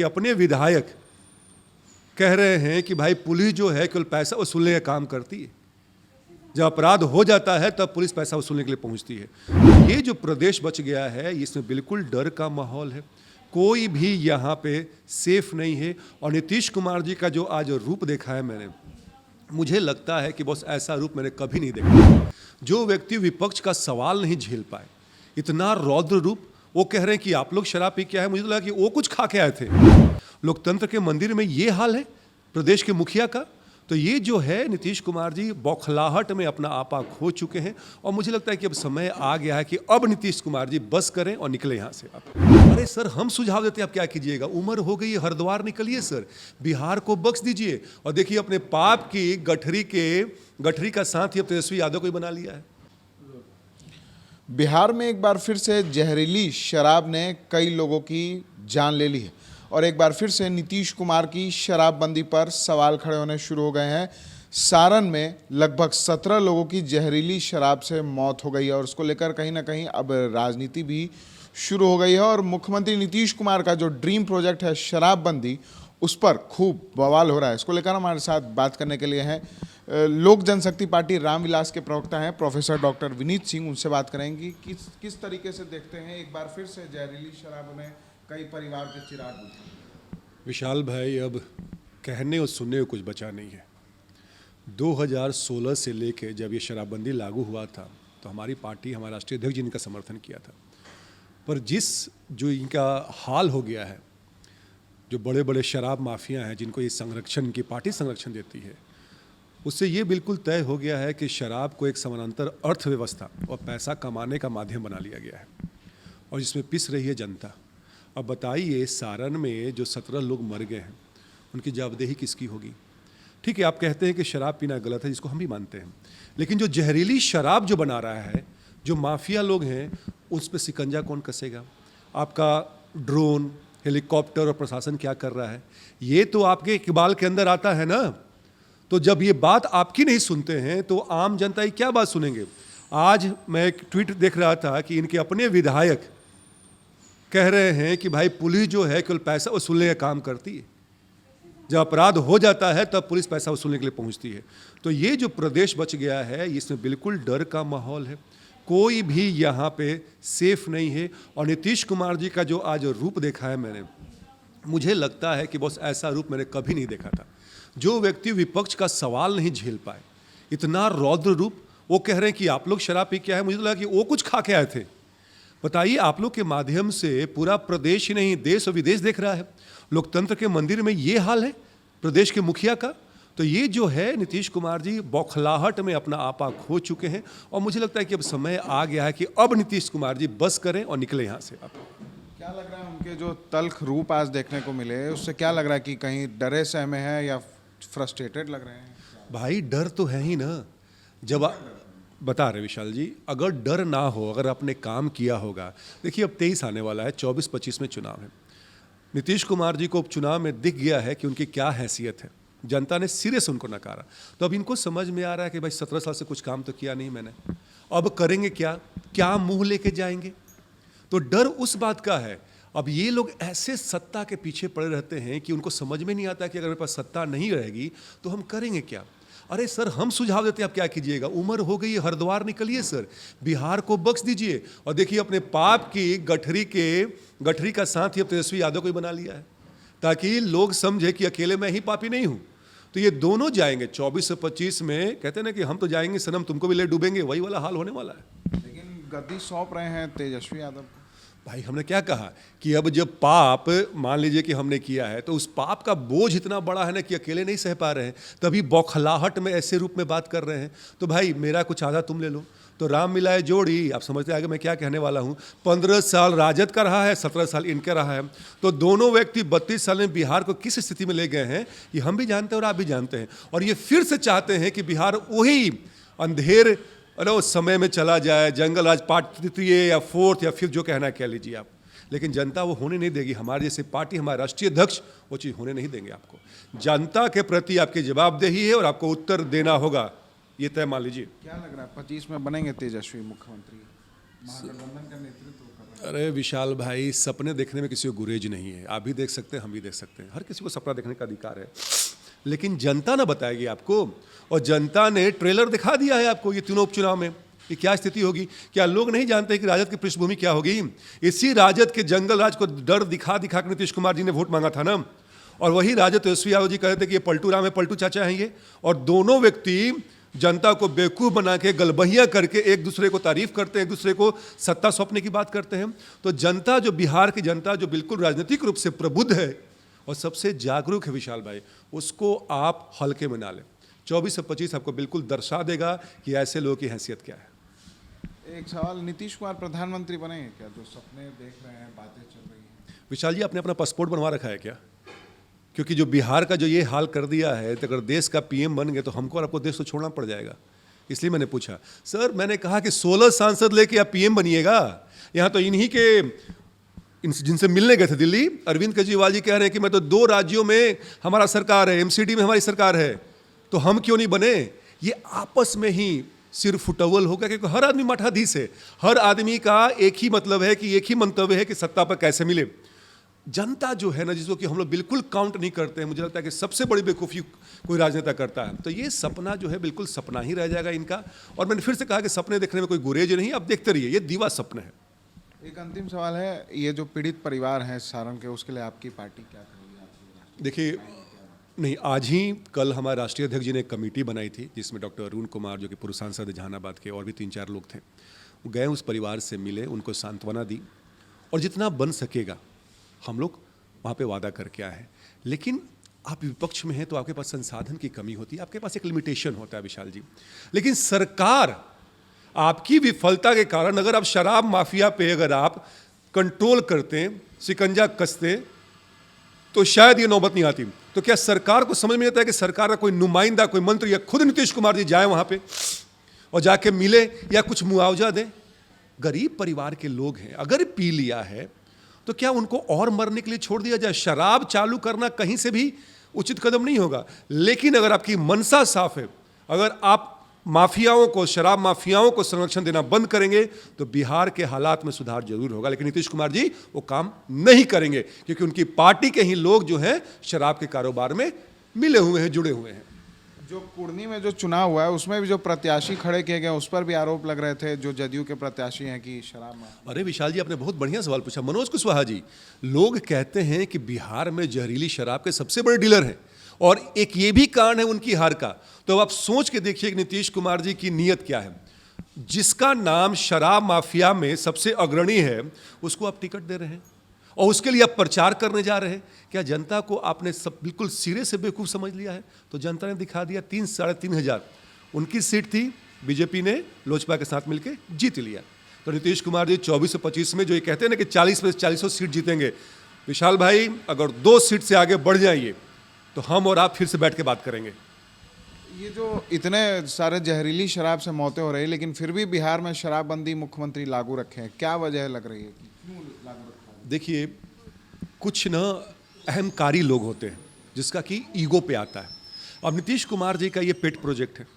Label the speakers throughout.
Speaker 1: अपने विधायक कह रहे हैं कि भाई पुलिस जो है केवल पैसा वसूलने का काम करती है, जब अपराध हो जाता है तब पुलिस पैसा वसूलने के लिए पहुंचती है। ये जो प्रदेश बच गया है इसमें बिल्कुल डर का माहौल है, कोई भी यहाँ पे सेफ नहीं है। और नीतीश कुमार जी का जो आज रूप देखा है मैंने, मुझे लगता है कि बस ऐसा रूप मैंने कभी नहीं देखा। जो व्यक्ति विपक्ष का सवाल नहीं झेल पाए, इतना रौद्र रूप, वो कह रहे हैं कि आप लोग शराब पी के आए, मुझे तो लगा कि वो कुछ खा के आए थे। लोकतंत्र के मंदिर में ये हाल है प्रदेश के मुखिया का। तो ये जो है नीतीश कुमार जी बौखलाहट में अपना आपा खो चुके हैं और मुझे लगता है कि अब समय आ गया है कि अब नीतीश कुमार जी बस करें और निकले यहाँ से। अरे सर, हम सुझाव देते हैं, आप क्या कीजिएगा, उम्र हो गई है, हरिद्वार निकलिए सर, बिहार को बख्श दीजिए और देखिए अपने पाप की गठरी का साथ ही अब तेजस्वी यादव को ही बना लिया है।
Speaker 2: बिहार में एक बार फिर से जहरीली शराब ने कई लोगों की जान ले ली है और एक बार फिर से नीतीश कुमार की शराबबंदी पर सवाल खड़े होने शुरू हो गए हैं। सारण में लगभग 17 लोगों की जहरीली शराब से मौत हो गई है और उसको लेकर कहीं ना कहीं अब राजनीति भी शुरू हो गई है और मुख्यमंत्री नीतीश कुमार का जो ड्रीम प्रोजेक्ट है शराबबंदी, उस पर खूब बवाल हो रहा है। इसको लेकर हमारे साथ बात करने के लिए हैं लोक जनशक्ति पार्टी रामविलास के प्रवक्ता हैं प्रोफेसर डॉक्टर विनीत सिंह। उनसे बात करेंगे किस तरीके से देखते हैं एक बार फिर से जहरीली शराब में कई परिवार के चिराग बुझे।
Speaker 1: विशाल भाई, अब कहने और सुनने को कुछ बचा नहीं है। 2016 से लेके जब ये शराबबंदी लागू हुआ था तो हमारी पार्टी, हमारे राष्ट्रीय अध्यक्ष जी ने इनका समर्थन किया था, पर जो इनका हाल हो गया है, जो बड़े बड़े शराब माफिया हैं जिनको ये संरक्षण, इनकी पार्टी संरक्षण देती है, उससे ये बिल्कुल तय हो गया है कि शराब को एक समानांतर अर्थव्यवस्था और पैसा कमाने का माध्यम बना लिया गया है और जिसमें पिस रही है जनता। अब बताइए, सारण में जो 17 लोग मर गए हैं, उनकी जवाबदेही किसकी होगी? ठीक है, आप कहते हैं कि शराब पीना गलत है, जिसको हम भी मानते हैं, लेकिन जो जहरीली शराब जो बना रहा है, जो माफिया लोग हैं, उस पर शिकंजा कौन कसेगा? आपका ड्रोन, हेलीकॉप्टर और प्रशासन क्या कर रहा है? ये तो आपके इकबाल के अंदर आता है ना। तो जब ये बात आपकी नहीं सुनते हैं तो आम जनता की क्या बात सुनेंगे? आज मैं एक ट्वीट देख रहा था कि इनके अपने विधायक कह रहे हैं कि भाई पुलिस जो है केवल पैसा वसूलने का काम करती है, जब अपराध हो जाता है तब पुलिस पैसा वसूलने के लिए पहुंचती है। तो ये जो प्रदेश बच गया है इसमें बिल्कुल डर का माहौल है, कोई भी यहाँ पे सेफ नहीं है। और नीतीश कुमार जी का जो आज रूप देखा है मैंने, मुझे लगता है कि बस ऐसा रूप मैंने कभी नहीं देखा था। जो व्यक्ति विपक्ष का सवाल नहीं झेल पाए, इतना रौद्र रूप, वो कह रहे हैं कि आप लोग शराब पी के आए, मुझे तो लगा कि वो कुछ खा के आए थे। बताइए, आप लोग के माध्यम से पूरा प्रदेश ही नहीं देश और विदेश देख रहा है। लोकतंत्र के मंदिर में ये हाल है प्रदेश के मुखिया का। तो ये जो है नीतीश कुमार जी बौखलाहट में अपना आपा खो चुके हैं और मुझे लगता है कि अब समय आ गया है कि अब नीतीश कुमार जी बस करें और निकले यहाँ से। अब
Speaker 2: क्या लग रहा है उनके जो तल्ख रूप आज देखने को मिले, उससे क्या लग रहा है कि कहीं डरे सहमे हैं या फ्रस्ट्रेटेड लग रहे हैं? भाई
Speaker 1: डर तो है ही ना। जब बता रहे विशाल जी, अगर डर ना हो, अगर आपने काम किया होगा, देखिए अब 23 आने वाला है, 24-25 में चुनाव है। नीतीश कुमार जी को उपचुनाव में दिख गया है कि उनकी क्या हैसियत है, जनता ने सिरे से उनको नकारा। तो अब इनको समझ में आ रहा है कि भाई 17 साल से कुछ काम तो किया नहीं मैंने, अब करेंगे क्या मुंह लेके जाएंगे? तो डर उस बात का है। अब ये लोग ऐसे सत्ता के पीछे पड़े रहते हैं कि उनको समझ में नहीं आता कि अगर मेरे पास सत्ता नहीं रहेगी तो हम करेंगे क्या। अरे सर, हम सुझाव देते हैं, आप क्या कीजिएगा, उम्र हो गई है, हरिद्वार निकलिए सर, बिहार को बख्श दीजिए और देखिए अपने पाप की गठरी का साथ ही अब तेजस्वी यादव को ही बना लिया है, ताकि लोग समझे कि अकेले मैं ही पापी नहीं हूँ। तो ये दोनों जाएंगे 24 से 25 में, कहते हैं ना कि हम तो जाएंगे सनम, तुमको भी ले डूबेंगे, वही वाला हाल होने वाला है।
Speaker 2: लेकिन गद्दी सौंप रहे हैं तेजस्वी यादव।
Speaker 1: भाई, हमने क्या कहा कि अब जब पाप मान लीजिए कि हमने किया है तो उस पाप का बोझ इतना बड़ा है ना कि अकेले नहीं सह पा रहे हैं, तभी बौखलाहट में ऐसे रूप में बात कर रहे हैं। तो भाई, मेरा कुछ आधा तुम ले लो, तो राम मिलाए जोड़ी। आप समझते आगे मैं क्या कहने वाला हूँ। 15 साल राजद का रहा है, 17 साल इनका रहा है, तो दोनों व्यक्ति 32 साल में बिहार को किस स्थिति में ले गए हैं ये हम भी जानते हैं और आप भी जानते हैं। और ये फिर से चाहते हैं कि बिहार वही अंधेर उस समय में चला जाए, जंगल राज पार्ट 3 या 4 या 5 जो कहना कह लीजिए आप, लेकिन जनता वो होने नहीं देगी। हमारे जैसे पार्टी, हमारे राष्ट्रीय अध्यक्ष वो चीज़ होने नहीं देंगे। आपको जनता के प्रति आपकी जवाबदेही है और आपको उत्तर देना होगा, ये तय मान लीजिए।
Speaker 2: क्या लग रहा है 25 में बनेंगे तेजस्वी मुख्यमंत्री? महागठबंधन का नेतृत्व कर रहे
Speaker 1: अरे विशाल भाई, सपने देखने में किसी को गुरेज नहीं है। आप भी देख सकते हैं, हम भी देख सकते हैं, हर किसी को सपना देखने का अधिकार है। लेकिन जनता ना बताएगी आपको, और जनता ने ट्रेलर दिखा दिया है आपको ये तीनों उपचुनाव में कि क्या स्थिति होगी। क्या लोग नहीं जानते कि राजद की पृष्ठभूमि क्या होगी? इसी राजद के जंगल राज को डर दिखा दिखा कर नीतीश कुमार जी ने वोट मांगा था ना, और वही राजद तेजस्वी यादव जी कहते थे कि ये पलटू राम है, पलटू चाचा हैं ये, और दोनों व्यक्ति जनता को बेवकूफ़ बना के गलबहियाँ करके एक दूसरे को तारीफ करते हैं, एक दूसरे को सत्ता सौंपने की बात करते हैं। तो जनता, जो बिहार की जनता जो बिल्कुल राजनीतिक रूप से प्रबुद्ध है और सबसे जागरूक है विशाल भाई, उसको आप हल्के में ना लें। 24 से 25 आपको बिल्कुल दर्शा देगा कि ऐसे लोगों की हैसियत क्या है।
Speaker 2: एक सवाल, नीतीश कुमार प्रधानमंत्री बनेंगे क्या? जो सपने देख रहे हैं, बातें चल रही हैं।
Speaker 1: विशाल जी, आपने अपना पासपोर्ट बनवा रखा है क्या? क्योंकि जो बिहार का जो ये हाल कर दिया है, तो अगर देश का पीएम बन गए तो हमको और आपको देश तो छोड़ना पड़ जाएगा। इसलिए मैंने पूछा। सर, मैंने कहा कि 16 सांसद लेके आप पीएम बनिएगा। यहाँ तो इन्हीं के जिनसे मिलने गए थे दिल्ली, अरविंद केजरीवाल जी कह रहे हैं कि मैं तो 2 राज्यों में हमारा सरकार है, एमसीडी में हमारी सरकार है, तो हम क्यों नहीं बने? ये आपस में ही सिर फुटवल होगा, क्योंकि हर आदमी मठाधीश है। हर आदमी का एक ही मतलब है कि एक ही मंतव्य है कि सत्ता पर कैसे मिले। जनता जो है ना, जिसको कि हम लोग बिल्कुल काउंट नहीं करते हैं, मुझे लगता है कि सबसे बड़ी बेवकूफ़ी कोई राजनेता करता है। तो ये सपना जो है बिल्कुल सपना ही रह जाएगा इनका। और मैंने फिर से कहा कि सपने देखने में कोई गुरेज नहीं, अब देखते रहिए, ये दीवा सपने है।
Speaker 2: एक अंतिम सवाल है, ये जो पीड़ित परिवार हैं सारण के, उसके लिए आपकी पार्टी क्या करेगी?
Speaker 1: देखिए, नहीं, आज ही कल हमारे राष्ट्रीय अध्यक्ष जी ने एक कमेटी बनाई थी जिसमें डॉक्टर अरुण कुमार, जो कि पूर्व सांसद जहानाबाद के, और भी 3-4 लोग थे। वो गए, उस परिवार से मिले, उनको सांत्वना दी, और जितना बन सकेगा हम लोग वहाँ पे वादा करके आए हैं। लेकिन आप विपक्ष में हैं तो आपके पास संसाधन की कमी होती है, आपके पास एक लिमिटेशन होता है विशाल जी। लेकिन सरकार, आपकी विफलता के कारण, अगर आप शराब माफिया पे अगर आप कंट्रोल करते, शिकंजा कसते, तो शायद ये नौबत नहीं आती। तो क्या सरकार को समझ में आता है कि सरकार का कोई नुमाइंदा, कोई मंत्री या खुद नीतीश कुमार जी जाए वहाँ पे और जाके मिले या कुछ मुआवजा दें? गरीब परिवार के लोग हैं, अगर पी लिया है तो क्या उनको और मरने के लिए छोड़ दिया जाए? शराब चालू करना कहीं से भी उचित कदम नहीं होगा। लेकिन अगर आपकी मनसा साफ है, अगर आप माफियाओं को, शराब माफियाओं को संरक्षण देना बंद करेंगे, तो बिहार के हालात में सुधार जरूर होगा। लेकिन नीतीश कुमार जी वो काम नहीं करेंगे, क्योंकि उनकी पार्टी के ही लोग जो हैं शराब के कारोबार में मिले हुए हैं, जुड़े हुए हैं।
Speaker 2: जो कुर्नी में जो चुनाव हुआ है, उसमें भी जो प्रत्याशी खड़े किए गए, उस पर भी आरोप लग रहे थे, जो जदयू के प्रत्याशी हैं, कि शराब में।
Speaker 1: अरे विशाल जी, आपने बहुत बढ़िया सवाल पूछा। मनोज कुशवाहा जी, लोग कहते हैं कि बिहार में जहरीली शराब के सबसे बड़े डीलर हैं, और एक ये भी कारण है उनकी हार का। तो अब आप सोच के देखिए कि नीतीश कुमार जी की नीयत क्या है। जिसका नाम शराब माफिया में सबसे अग्रणी है, उसको आप टिकट दे रहे हैं और उसके लिए आप प्रचार करने जा रहे हैं। क्या जनता को आपने सब बिल्कुल सिरे से बेवकूफ़ समझ लिया है? तो जनता ने दिखा दिया, 3-3.5 हज़ार उनकी सीट थी, बीजेपी ने लोजपा के साथ मिलकर जीत लिया। तो नीतीश कुमार जी 24 से 25 में जो ये कहते हैं ना कि 40 में 40 सीट जीतेंगे, विशाल भाई अगर 2 सीट से आगे बढ़ जाइए तो हम और आप फिर से बैठ के बात करेंगे।
Speaker 2: ये जो इतने सारे जहरीली शराब से मौतें हो रही, लेकिन फिर भी बिहार में शराबबंदी मुख्यमंत्री लागू रखे हैं, क्या वजह लग रही है कि क्यों लागू रखा है?
Speaker 1: देखिए, कुछ ना अहंकारी लोग होते हैं जिसका कि ईगो पे आता है। अब नीतीश कुमार जी का ये पेट प्रोजेक्ट है,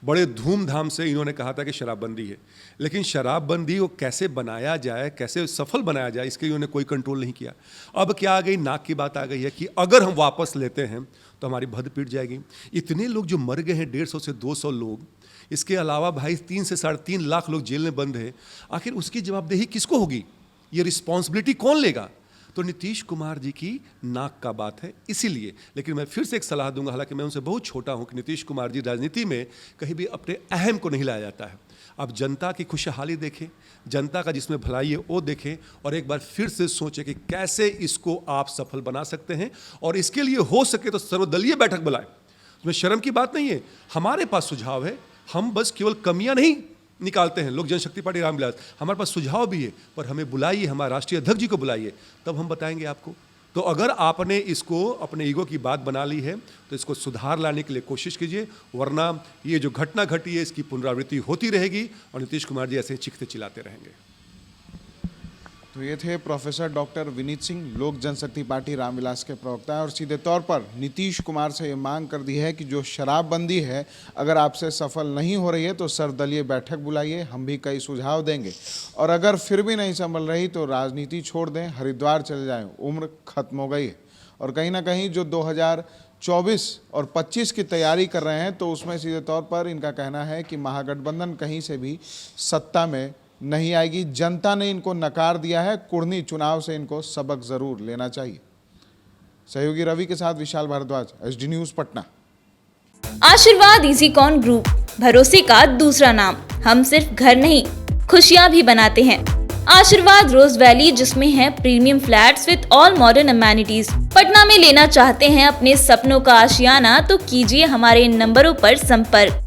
Speaker 1: बड़े धूमधाम से इन्होंने कहा था कि शराबबंदी है, लेकिन शराबबंदी को कैसे बनाया जाए, कैसे सफल बनाया जाए, इसके इन्होंने कोई कंट्रोल नहीं किया। अब क्या आ गई, नाक की बात आ गई है कि अगर हम वापस लेते हैं तो हमारी भद पीट जाएगी। इतने लोग जो मर गए हैं, 150 से 200 लोग, इसके अलावा भाई 3 से 3.5 लाख लोग जेल में बंद है। आखिर उसकी जवाबदेही किसको होगी? ये रिस्पॉन्सिबिलिटी कौन लेगा? तो नीतीश कुमार जी की नाक का बात है, इसीलिए। लेकिन मैं फिर से एक सलाह दूंगा, हालांकि मैं उनसे बहुत छोटा हूं, कि नीतीश कुमार जी राजनीति में कहीं भी अपने अहम को नहीं लाया जाता है। आप जनता की खुशहाली देखें, जनता का जिसमें भलाई है वो देखें, और एक बार फिर से सोचें कि कैसे इसको आप सफल बना सकते हैं। और इसके लिए हो सके तो सर्वदलीय बैठक बुलाएं, उसमें शर्म की बात नहीं है। हमारे पास सुझाव है, हम बस केवल कमियां नहीं निकालते हैं, लोक जनशक्ति पार्टी रामविलास, हमारे पास सुझाव भी है, पर हमें बुलाइए, हमारे राष्ट्रीय अध्यक्ष जी को बुलाइए, तब हम बताएंगे आपको। तो अगर आपने इसको अपने ईगो की बात बना ली है तो इसको सुधार लाने के लिए कोशिश कीजिए, वरना ये जो घटना घटी है इसकी पुनरावृत्ति होती रहेगी और नीतीश कुमार जी ऐसे चीखते चिल्लाते रहेंगे।
Speaker 2: तो ये थे प्रोफेसर डॉक्टर विनीत सिंह, लोक जनशक्ति पार्टी रामविलास के प्रवक्ता हैं, और सीधे तौर पर नीतीश कुमार से ये मांग कर दी है कि जो शराबबंदी है अगर आपसे सफल नहीं हो रही है तो सर्वदलीय बैठक बुलाइए, हम भी कई सुझाव देंगे, और अगर फिर भी नहीं संभल रही तो राजनीति छोड़ दें, हरिद्वार चले जाएं, उम्र खत्म हो गई है। और कहीं ना कहीं जो 2024 और 25 की तैयारी कर रहे हैं तो उसमें सीधे तौर पर इनका कहना है कि महागठबंधन कहीं से भी सत्ता में नहीं आएगी। जनता ने इनको नकार दिया है, कुर्नी चुनाव से इनको सबक जरूर लेना चाहिए। सहयोगी रवि के साथ विशाल भारद्वाज, एसडी न्यूज पटना।
Speaker 3: आशीर्वाद इजीकॉन ग्रुप, भरोसे का दूसरा नाम। हम सिर्फ घर नहीं, खुशियां भी बनाते हैं। आशीर्वाद रोज वैली, जिसमें है premium flats with all modern amenities. Patna में लेना चाहते हैं अपने सपनों का आशियाना, तो कीजिए हमारे इन नंबरों पर संपर्क।